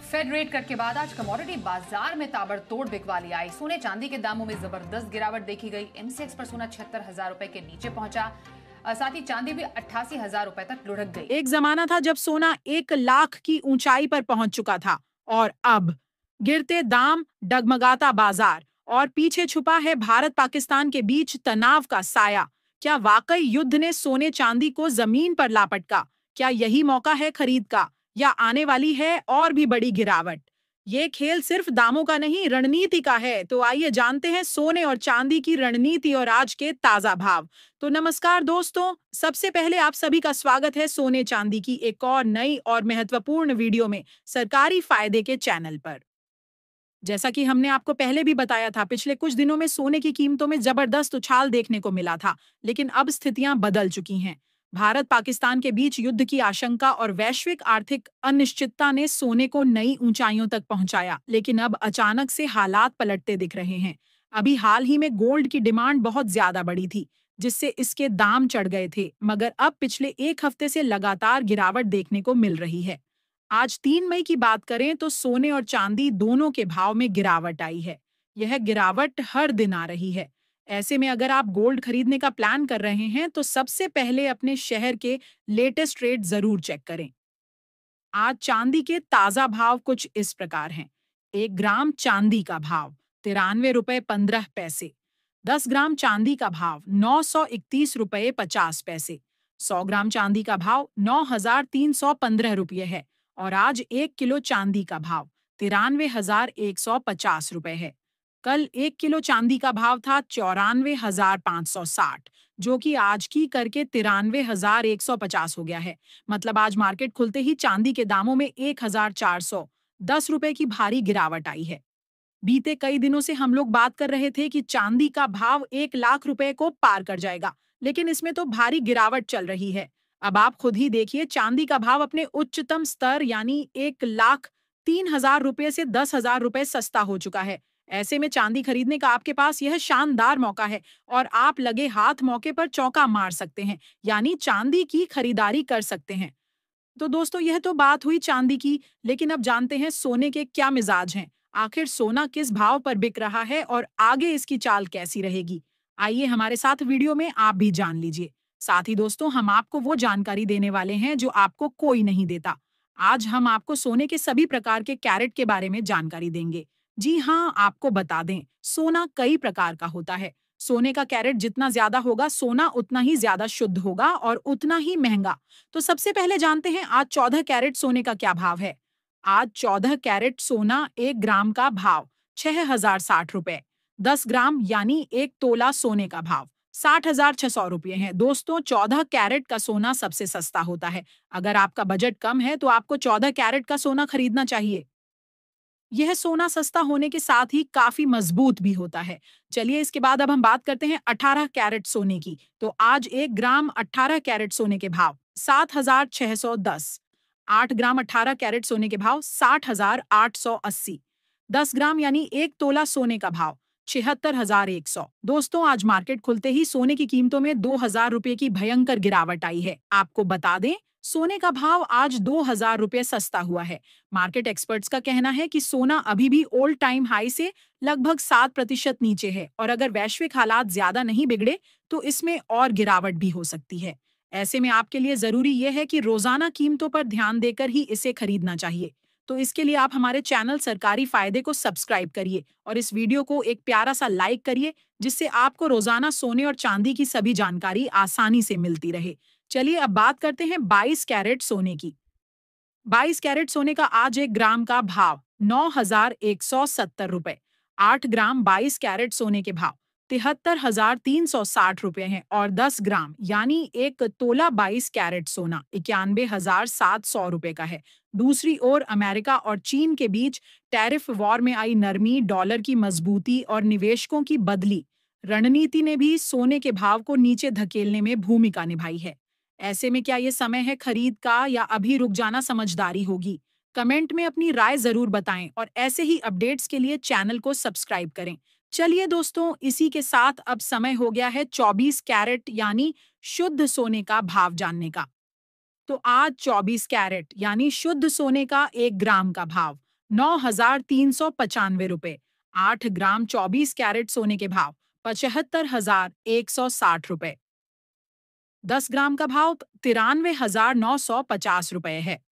Fed rate cut के बाद आज कमोडिटी बाजार में ताबड़तोड़ बिकवाली आई। सोने चांदी के दामों में जबरदस्त गिरावट देखी गई। एमसीएक्स पर सोना 76,000 रुपए के नीचे पहुंचा। साथ ही चांदी भी 88,000 रुपए तक लुढ़क गई। एक जमाना था जब सोना 1 लाख की ऊंचाई पर पहुंच चुका था और अब गिरते दाम, डगमगाता बाजार और पीछे छुपा है भारत पाकिस्तान के बीच तनाव का साया। क्या वाकई युद्ध ने सोने चांदी को जमीन पर ला पटका? क्या यही मौका है खरीद का या आने वाली है और भी बड़ी गिरावट? ये खेल सिर्फ दामों का नहीं, रणनीति का है। तो आइए जानते हैं सोने और चांदी की रणनीति और आज के ताजा भाव। तो नमस्कार दोस्तों, सबसे पहले आप सभी का स्वागत है सोने चांदी की एक और नई और महत्वपूर्ण वीडियो में सरकारी फायदे के चैनल पर। जैसा कि हमने आपको पहले भी बताया था, पिछले कुछ दिनों में सोने की कीमतों में जबरदस्त उछाल देखने को मिला था, लेकिन अब स्थितियां बदल चुकी हैं। भारत पाकिस्तान के बीच युद्ध की आशंका और वैश्विक आर्थिक अनिश्चितता ने सोने को नई ऊंचाइयों तक पहुंचाया, लेकिन अब अचानक से हालात पलटते दिख रहे हैं। अभी हाल ही में गोल्ड की डिमांड बहुत ज्यादा बढ़ी थी, जिससे इसके दाम चढ़ गए थे, मगर अब पिछले एक हफ्ते से लगातार गिरावट देखने को मिल रही है। आज 3 मई की बात करें तो सोने और चांदी दोनों के भाव में गिरावट आई है। यह गिरावट हर दिन आ रही है। ऐसे में अगर आप गोल्ड खरीदने का प्लान कर रहे हैं तो सबसे पहले अपने शहर के लेटेस्ट रेट जरूर चेक करें। आज चांदी के ताजा भाव कुछ इस प्रकार हैं। 1 ग्राम चांदी का भाव 93 रुपए 15 पैसे। 10 ग्राम चांदी का भाव 931 रुपए 50 पैसे। 100 ग्राम चांदी का भाव 9,315 रुपये है और आज 1 किलो चांदी का भाव 93,150 रुपये है। कल 1 किलो चांदी का भाव था 94,560, जो कि आज की करके 93,150 हो गया है। मतलब आज मार्केट खुलते ही चांदी के दामों में 1,410 रुपए की भारी गिरावट आई है। बीते कई दिनों से हम लोग बात कर रहे थे कि चांदी का भाव 1 लाख रुपए को पार कर जाएगा, लेकिन इसमें तो भारी गिरावट चल रही है। अब आप खुद ही देखिए, चांदी का भाव अपने उच्चतम स्तर यानी 1,03,000 रुपए से 10,000 रुपए सस्ता हो चुका है। ऐसे में चांदी खरीदने का आपके पास यह शानदार मौका है और आप लगे हाथ मौके पर चौका मार सकते हैं, यानी चांदी की खरीदारी कर सकते हैं। तो दोस्तों, यह तो बात हुई चांदी की, लेकिन अब जानते हैं सोने के क्या मिजाज हैं। आखिर सोना किस भाव पर बिक रहा है और आगे इसकी चाल कैसी रहेगी? आइए हमारे साथ वीडियो में आप भी जान लीजिए। साथ ही दोस्तों, हम आपको वो जानकारी देने वाले हैं जो आपको कोई नहीं देता। आज हम आपको सोने के सभी प्रकार के कैरेट के बारे में जानकारी देंगे। जी हाँ, आपको बता दें, सोना कई प्रकार का होता है। सोने का कैरेट जितना ज्यादा होगा, सोना उतना ही ज्यादा शुद्ध होगा और उतना ही महंगा। तो सबसे पहले जानते हैं आज 14 कैरेट सोने का क्या भाव है। आज 14 कैरेट सोना 1 ग्राम का भाव 6,060 रुपए। 10 ग्राम यानी 1 तोला सोने का भाव 60,600 रुपये है। दोस्तों, 14 कैरेट का सोना सबसे सस्ता होता है। अगर आपका बजट कम है तो आपको 14 कैरेट का सोना खरीदना चाहिए। यह सोना सस्ता होने के साथ ही काफी मजबूत भी होता है। चलिए इसके बाद अब हम बात करते हैं 18 कैरेट सोने की। तो आज 1 ग्राम 18 कैरेट सोने के भाव 7,610। 8 ग्राम 18 कैरेट सोने के भाव 60,880। 10 ग्राम यानी 1 तोला सोने का भाव 76,100। दोस्तों, आज मार्केट खुलते ही सोने की कीमतों में 2,000 रुपए की भयंकर गिरावट आई है। आपको बता दें, सोने का भाव आज 2,000 रुपए सस्ता हुआ है। मार्केट एक्सपर्ट्स का कहना है कि सोना अभी भी ओल्ड टाइम हाई से लगभग 7% नीचे है और अगर वैश्विक हालात ज्यादा नहीं बिगड़े तो इसमें और गिरावट भी हो सकती है। ऐसे में आपके लिए जरूरी यह है कि रोजाना कीमतों पर ध्यान देकर ही इसे खरीदना चाहिए। तो इसके लिए आप हमारे चैनल सरकारी फायदे को सब्सक्राइब करिए और इस वीडियो को एक प्यारा सा लाइक करिए, जिससे आपको रोजाना सोने और चांदी की सभी जानकारी आसानी से मिलती रहे। चलिए अब बात करते हैं 22 कैरेट सोने की। 22 कैरेट सोने का आज 1 ग्राम का भाव 9,170 रुपए। 8 ग्राम 22 कैरेट सोने के भाव 73,360 रुपए हैं और 10 ग्राम यानी 1 तोला 22 कैरेट सोना 91,700 रुपए का है। दूसरी ओर अमेरिका और चीन के बीच टैरिफ वॉर में आई नरमी, डॉलर की मजबूती और निवेशकों की बदली रणनीति ने भी सोने के भाव को नीचे धकेलने में भूमिका निभाई है। ऐसे में क्या ये समय है खरीद का या अभी रुक जाना समझदारी होगी? कमेंट में अपनी राय जरूर बताएं और ऐसे ही अपडेट्स के लिए चैनल को सब्सक्राइब करें। चलिए दोस्तों, इसी के साथ अब समय हो गया है 24 कैरेट यानी शुद्ध सोने का भाव जानने का। तो आज 24 कैरेट यानी शुद्ध सोने का 1 ग्राम का भाव 9,395 रुपए। 8 ग्राम 24 कैरेट सोने के भाव 75,160 रुपए। 10 ग्राम का भाव 93,950 रुपए है।